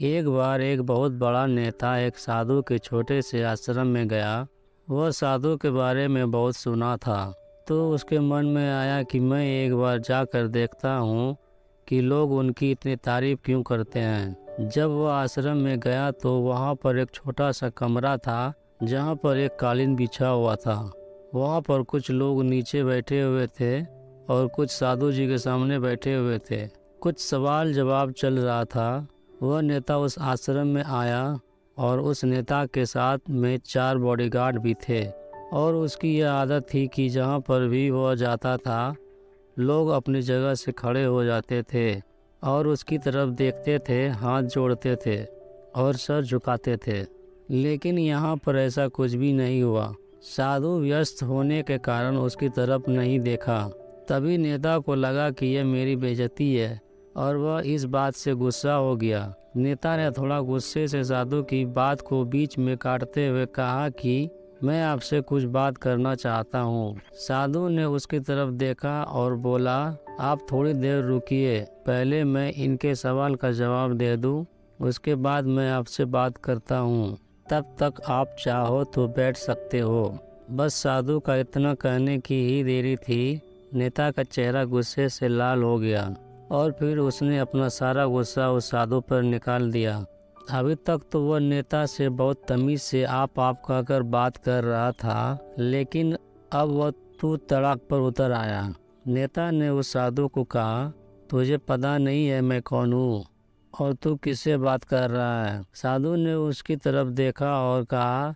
एक बार एक बहुत बड़ा नेता एक साधु के छोटे से आश्रम में गया। वह साधु के बारे में बहुत सुना था, तो उसके मन में आया कि मैं एक बार जाकर देखता हूँ कि लोग उनकी इतनी तारीफ क्यों करते हैं। जब वह आश्रम में गया तो वहाँ पर एक छोटा सा कमरा था, जहाँ पर एक कालीन बिछा हुआ था। वहाँ पर कुछ लोग नीचे बैठे हुए थे और कुछ साधु जी के सामने बैठे हुए थे। कुछ सवाल जवाब चल रहा था। वह नेता उस आश्रम में आया और उस नेता के साथ में 4 बॉडीगार्ड भी थे, और उसकी यह आदत थी कि जहाँ पर भी वह जाता था, लोग अपनी जगह से खड़े हो जाते थे और उसकी तरफ देखते थे, हाथ जोड़ते थे और सर झुकाते थे। लेकिन यहाँ पर ऐसा कुछ भी नहीं हुआ। साधु व्यस्त होने के कारण उसकी तरफ नहीं देखा। तभी नेता को लगा कि यह मेरी बेइज्जती है और वह इस बात से गुस्सा हो गया। नेता ने थोड़ा गुस्से से साधु की बात को बीच में काटते हुए कहा कि मैं आपसे कुछ बात करना चाहता हूँ। साधु ने उसकी तरफ देखा और बोला, आप थोड़ी देर रुकिए, पहले मैं इनके सवाल का जवाब दे दूँ, उसके बाद मैं आपसे बात करता हूँ। तब तक आप चाहो तो बैठ सकते हो। बस साधु का इतना कहने की ही देरी थी। नेता का चेहरा गुस्से से लाल हो गया और फिर उसने अपना सारा गुस्सा उस साधु पर निकाल दिया। अभी तक तो वह नेता से बहुत तमीज से आप कहकर बात कर रहा था, लेकिन अब वह तू तड़ाक पर उतर आया। नेता ने उस साधु को कहा, तुझे पता नहीं है मैं कौन हूँ और तू किससे बात कर रहा है। साधु ने उसकी तरफ देखा और कहा,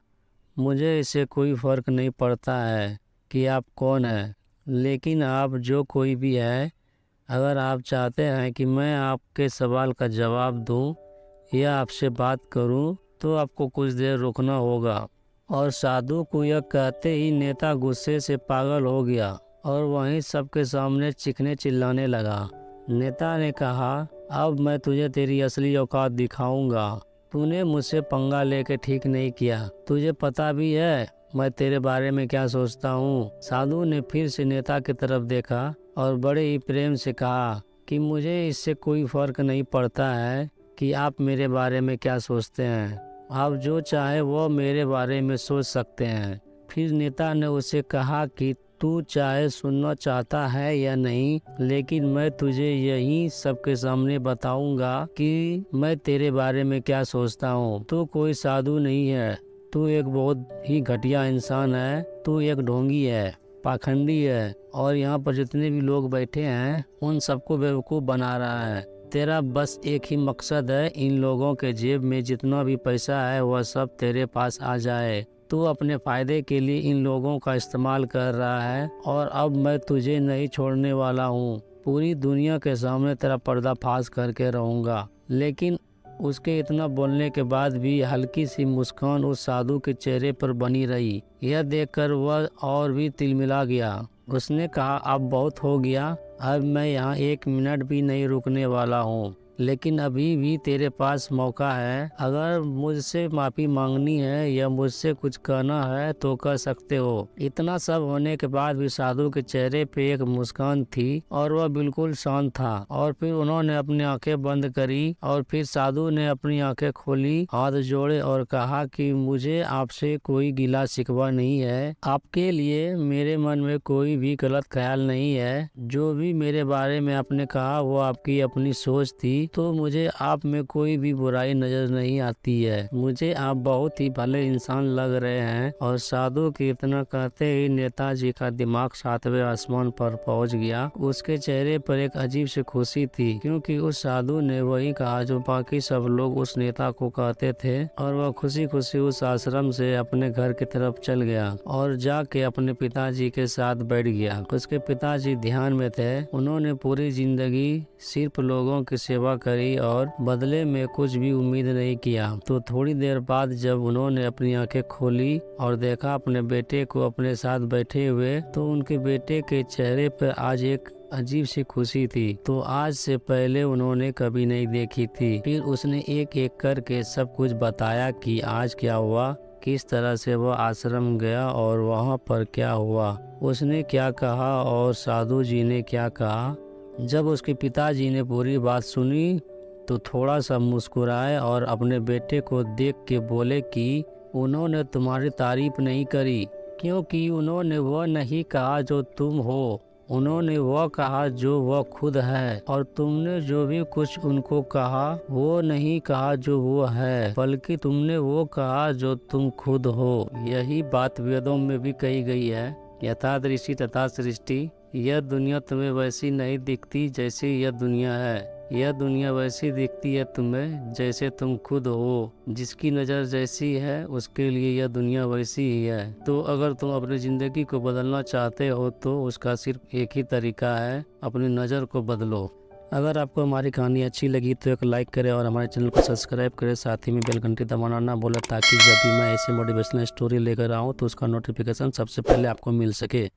मुझे इससे कोई फर्क नहीं पड़ता है कि आप कौन हैं, लेकिन आप जो कोई भी है, अगर आप चाहते हैं कि मैं आपके सवाल का जवाब दूं या आपसे बात करूं, तो आपको कुछ देर रुकना होगा। और साधु को यह कहते ही नेता गुस्से से पागल हो गया और वहीं सबके सामने चीखने चिल्लाने लगा। नेता ने कहा, अब मैं तुझे तेरी असली औकात दिखाऊंगा। तूने मुझसे पंगा लेके ठीक नहीं किया। तुझे पता भी है मैं तेरे बारे में क्या सोचता हूँ। साधु ने फिर से नेता की तरफ देखा और बड़े ही प्रेम से कहा कि मुझे इससे कोई फर्क नहीं पड़ता है कि आप मेरे बारे में क्या सोचते हैं। आप जो चाहे वो मेरे बारे में सोच सकते हैं। फिर नेता ने उसे कहा कि तू चाहे सुनना चाहता है या नहीं, लेकिन मैं तुझे यही सबके सामने बताऊंगा कि मैं तेरे बारे में क्या सोचता हूँ। तू कोई साधु नहीं है, तू एक बहुत ही घटिया इंसान है। तू एक ढोंगी है, पाखंडी है, और यहाँ पर जितने भी लोग बैठे हैं उन सबको बेवकूफ़ बना रहा है। तेरा बस एक ही मकसद है, इन लोगों के जेब में जितना भी पैसा है वह सब तेरे पास आ जाए। तू अपने फायदे के लिए इन लोगों का इस्तेमाल कर रहा है और अब मैं तुझे नहीं छोड़ने वाला हूँ। पूरी दुनिया के सामने तेरा पर्दाफाश करके रहूँगा। लेकिन उसके इतना बोलने के बाद भी हल्की सी मुस्कान उस साधु के चेहरे पर बनी रही। यह देखकर वह और भी तिलमिला गया। उसने कहा, अब बहुत हो गया, अब मैं यहाँ 1 मिनट भी नहीं रुकने वाला हूँ। लेकिन अभी भी तेरे पास मौका है। अगर मुझसे माफ़ी मांगनी है या मुझसे कुछ कहना है तो कह सकते हो। इतना सब होने के बाद भी साधु के चेहरे पे एक मुस्कान थी और वह बिल्कुल शांत था। और फिर उन्होंने अपनी आंखें बंद करी और फिर साधु ने अपनी आंखें खोली, हाथ जोड़े और कहा कि मुझे आपसे कोई गिला शिकवा नहीं है। आपके लिए मेरे मन में कोई भी गलत ख्याल नहीं है। जो भी मेरे बारे में आपने कहा वो आपकी अपनी सोच थी, तो मुझे आप में कोई भी बुराई नजर नहीं आती है। मुझे आप बहुत ही भले इंसान लग रहे हैं। और साधु के इतना कहते ही नेताजी का दिमाग 7वें आसमान पर पहुंच गया। उसके चेहरे पर एक अजीब सी खुशी थी, क्योंकि उस साधु ने वही कहा जो बाकी सब लोग उस नेता को कहते थे। और वह खुशी खुशी उस आश्रम से अपने घर की तरफ चल गया और जाके अपने पिताजी के साथ बैठ गया। उसके पिताजी ध्यान में थे। उन्होंने पूरी जिंदगी सिर्फ लोगों की सेवा करी और बदले में कुछ भी उम्मीद नहीं किया। तो थोड़ी देर बाद जब उन्होंने अपनी आंखें खोली और देखा अपने बेटे को अपने साथ बैठे हुए, तो उनके बेटे के चेहरे पर आज एक अजीब सी खुशी थी, तो आज से पहले उन्होंने कभी नहीं देखी थी। फिर उसने एक एक करके सब कुछ बताया कि आज क्या हुआ, किस तरह से वह आश्रम गया और वहाँ पर क्या हुआ, उसने क्या कहा और साधु जी ने क्या कहा। जब उसके पिताजी ने पूरी बात सुनी तो थोड़ा सा मुस्कुराए और अपने बेटे को देख के बोले कि उन्होंने तुम्हारी तारीफ नहीं करी, क्योंकि उन्होंने वह नहीं कहा जो तुम हो, उन्होंने वह कहा जो वह खुद है। और तुमने जो भी कुछ उनको कहा वो नहीं कहा जो वो है, बल्कि तुमने वो कहा जो तुम खुद हो। यही बात वेदों में भी कही गई है, यथा दृष्टि तथा सृष्टि। यह दुनिया तुम्हें वैसी नहीं दिखती जैसी यह दुनिया है, यह दुनिया वैसी दिखती है तुम्हें जैसे तुम खुद हो। जिसकी नज़र जैसी है उसके लिए यह दुनिया वैसी ही है। तो अगर तुम अपनी ज़िंदगी को बदलना चाहते हो तो उसका सिर्फ एक ही तरीका है, अपनी नज़र को बदलो। अगर आपको हमारी कहानी अच्छी लगी तो एक लाइक करें और हमारे चैनल को सब्सक्राइब करें, साथ ही में बेल घंटी दबाना ना भूलें, ताकि जब भी मैं ऐसी मोटिवेशनल स्टोरी लेकर आऊँ तो उसका नोटिफिकेशन सबसे पहले आपको मिल सके।